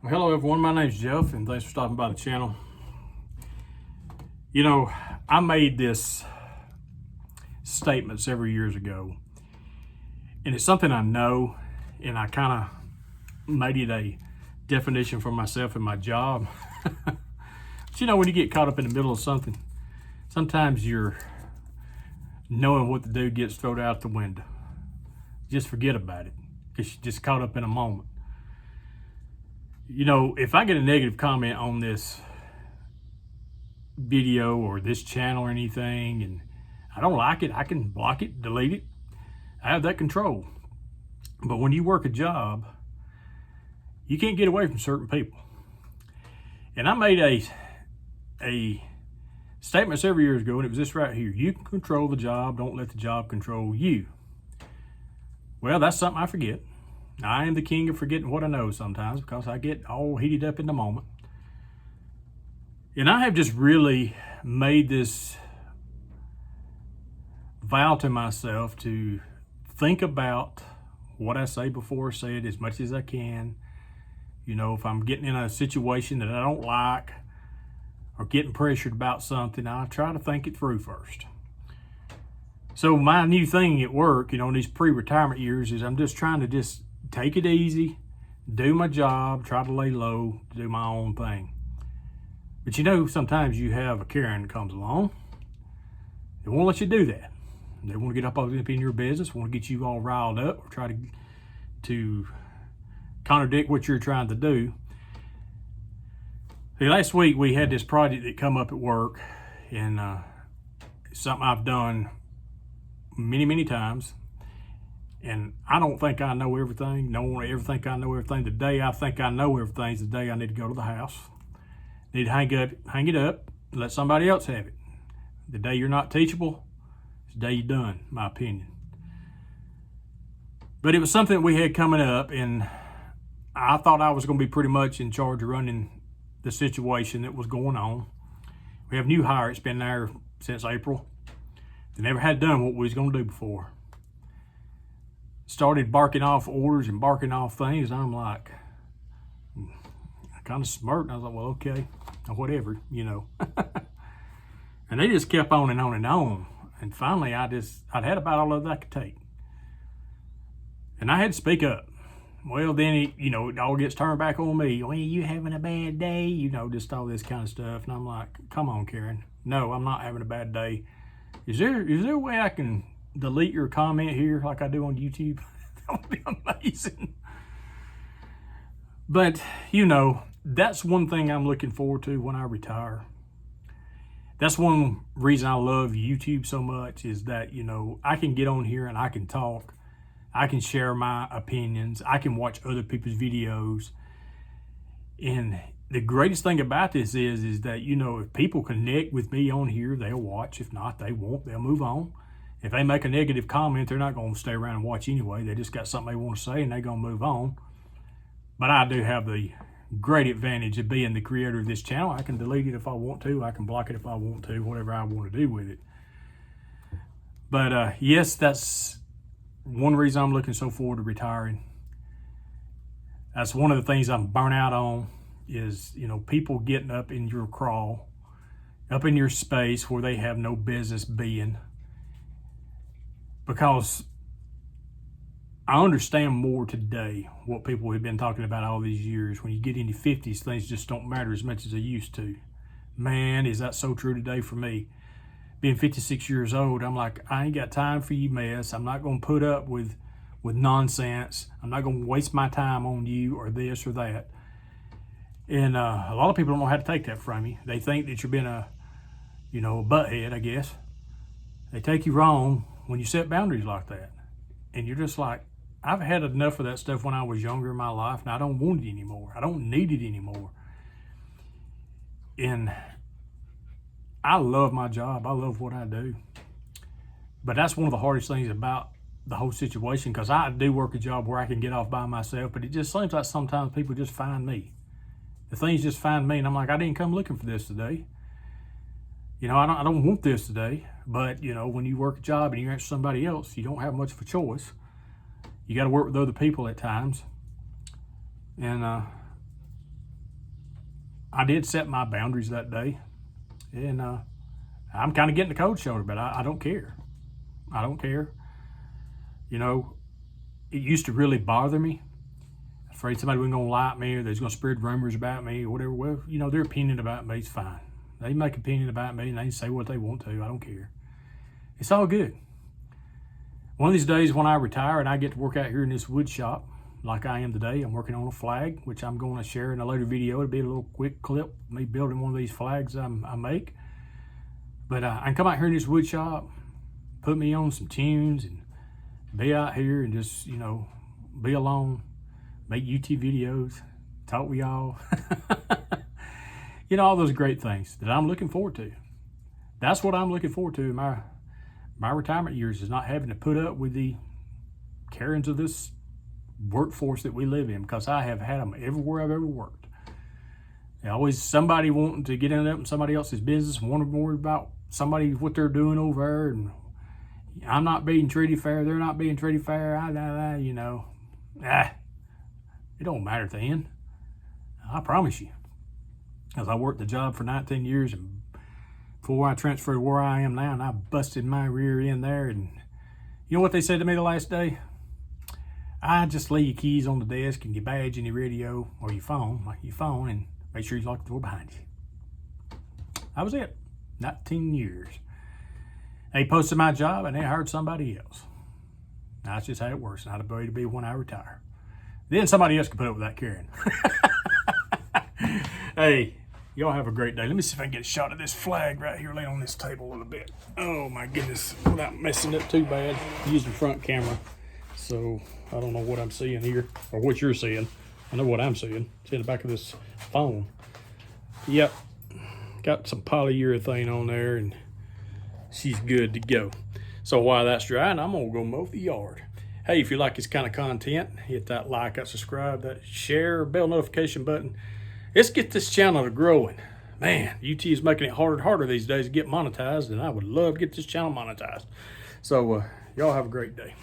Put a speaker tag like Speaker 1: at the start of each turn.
Speaker 1: Well, hello everyone, my name's Jeff and thanks for stopping by the channel. You know, I made this statement several years ago and it's something I know, and I kind of made it a definition for myself in my job. But you know, when you get caught up in the middle of something, sometimes your knowing what to do gets thrown out the window. Just forget about it because you're just caught up in a moment. You know, if I get a negative comment on this video or this channel or anything and I don't like it, I can block it, delete it. I have that control. But when you work a job, you can't get away from certain people. And I made a statement several years ago, and it was this right here: you can control the job, don't let the job control you. Well, that's something I forget. I am the king of forgetting what I know sometimes because I get all heated up in the moment. And I have just really made this vow to myself to think about what I say before I say it as much as I can. You know, if I'm getting in a situation that I don't like or getting pressured about something, I try to think it through first. So my new thing at work, you know, in these pre-retirement years, is I'm just trying to just take it easy, do my job, try to lay low, do my own thing. But you know, sometimes you have a Karen that comes along. They won't let you do that. They want to get up in your business, want to get you all riled up, or try to contradict what you're trying to do. See, last week we had this project that come up at work, and something I've done many times. And I don't think I know everything. No one ever think I know everything. The day I think I know everything is the day I need to go to the house. Need to hang it up, let somebody else have it. The day you're not teachable, it's the day you're done, in my opinion. But it was something that we had coming up, and I thought I was going to be pretty much in charge of running the situation that was going on. We have a new hire. It's been there since April. They never had done what we was going to do before. Started barking off orders and barking off things, and I'm like, I kind of smirked, and I was like, well, okay, whatever, you know. And they just kept on and on and on. And finally, I'd had about all of that I could take. And I had to speak up. Well, then, it all gets turned back on me. Well, you having a bad day? You know, just all this kind of stuff. And I'm like, come on, Karen. No, I'm not having a bad day. Is there a way I can delete your comment here like I do on YouTube? That would be amazing. But, that's one thing I'm looking forward to when I retire. That's one reason I love YouTube so much, is that, I can get on here and I can talk. I can share my opinions. I can watch other people's videos. And the greatest thing about this is that, if people connect with me on here, they'll watch. If not, they won't. They'll move on. If they make a negative comment, they're not going to stay around and watch anyway. They just got something they want to say and they're going to move on. But I do have the great advantage of being the creator of this channel. I can delete it if I want to. I can block it if I want to, whatever I want to do with it. But yes, that's one reason I'm looking so forward to retiring. That's one of the things I'm burnt out on, is, people getting up in your crawl, up in your space where they have no business being. Because I understand more today what people have been talking about all these years. When you get in your 50s, things just don't matter as much as they used to. Man, is that so true today for me. Being 56 years old, I'm like, I ain't got time for you mess. I'm not going to put up with nonsense. I'm not going to waste my time on you or this or that. And a lot of people don't know how to take that from you. They think that you're being a butthead, I guess. They take you wrong when you set boundaries like that. And you're just like, I've had enough of that stuff when I was younger in my life, and I don't want it anymore. I don't need it anymore. And I love my job. I love what I do. But that's one of the hardest things about the whole situation, because I do work a job where I can get off by myself, but it just seems like sometimes people just find me. The things just find me, and I'm like, I didn't come looking for this today. I don't want this today. But, when you work a job and you answer somebody else, you don't have much of a choice. You got to work with other people at times. And I did set my boundaries that day, and I'm kind of getting the cold shoulder, but I don't care. I don't care. You know, it used to really bother me. Afraid somebody wasn't going to like me, or they was going to spread rumors about me or whatever. Well, you know, their opinion about me is fine. They make opinion about me and they can say what they want to. I don't care. It's all good. One of these days when I retire and I get to work out here in this wood shop like I am today, I'm working on a flag, which I'm going to share in a later video. It'll be a little quick clip, me building one of these flags I make. But I can come out here in this wood shop, put me on some tunes, and be out here and just, you know, be alone, make YouTube videos, talk with y'all. You know, all those great things that I'm looking forward to. That's what I'm looking forward to in my retirement years, is not having to put up with the carryings of this workforce that we live in, because I have had them everywhere I've ever worked. There's always somebody wanting to get in somebody else's business, wanting more about somebody, what they're doing over there, and I'm not being treated fair, they're not being treated fair, you know. It don't matter at the end. I promise you. Because I worked the job for 19 years, and before I transferred to where I am now, and I busted my rear end there, and you know what they said to me the last day? I just lay your keys on the desk and your badge and your radio or your phone, and make sure you lock the door behind you. That was it. 19 years. They posted my job and they hired somebody else. That's just how it works. Not a way to be when I retire. Then somebody else can put up with that carrying. Hey, y'all have a great day. Let me see if I can get a shot of this flag right here, laying on this table a little bit. Oh my goodness, without messing up too bad. I'm using the front camera, so I don't know what I'm seeing here, or what you're seeing. I know what I'm seeing. See in the back of this phone. Yep, got some polyurethane on there, and she's good to go. So while that's drying, I'm gonna go mow the yard. Hey, if you like this kind of content, hit that like, that subscribe, that share, bell notification button. Let's get this channel growing. Man, UT is making it harder and harder these days to get monetized, and I would love to get this channel monetized. So y'all have a great day.